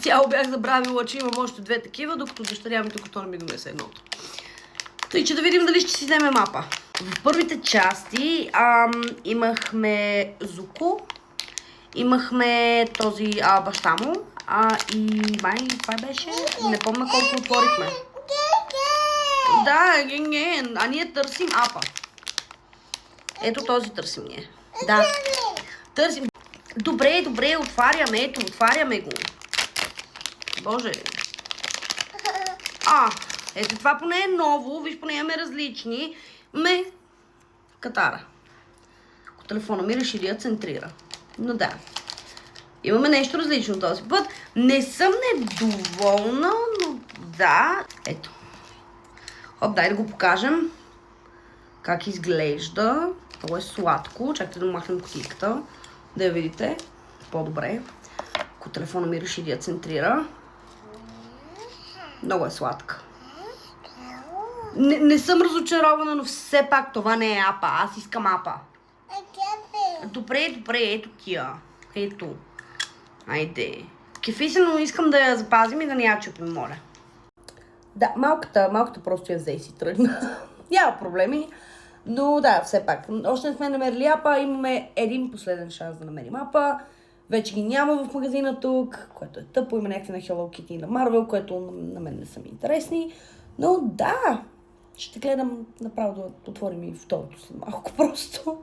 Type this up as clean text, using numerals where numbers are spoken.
Цяло бях забравила, че имам още две такива, докато дъщеря ми тук не ми донесе едното. Тъй, че да видим дали ще си вземе мапа. В първите части имахме Зуко, имахме този баща му, и май това беше, не помня колко отворихме. Да, а ние търсим апа. Ето този търсим ние. Да, търсим. Добре, отваряме го. Боже. Ето това поне е ново, виж, поне имаме различни. Катара. Ако телефона ми реши да я центрира. Но да. Имаме нещо различно този път. Не съм недоволна, но да. Ето. Дай да го покажем. Как изглежда. Това е сладко. Чакайте да махнем кутийката. Да я видите по-добре. Ако телефона ми реши да я центрира. Много е сладка. Не съм разочарована, но все пак това не е апа. Аз искам апа. Добре, ето тия. Ето. Айде. Кефи се, но искам да я запазим и да не я чупим, моля. Да, малката просто я взе и си тръгна. Няма проблеми. Но да, все пак. Още не сме намерили апа. Имаме един последен шанс да намерим апа. Вече ги няма в магазина тук, което е тъпо. Има някакви на Hello Kitty и на Marvel, което на мен не са ми интересни. Но да, ще гледам направо да отворим и второто след малко просто.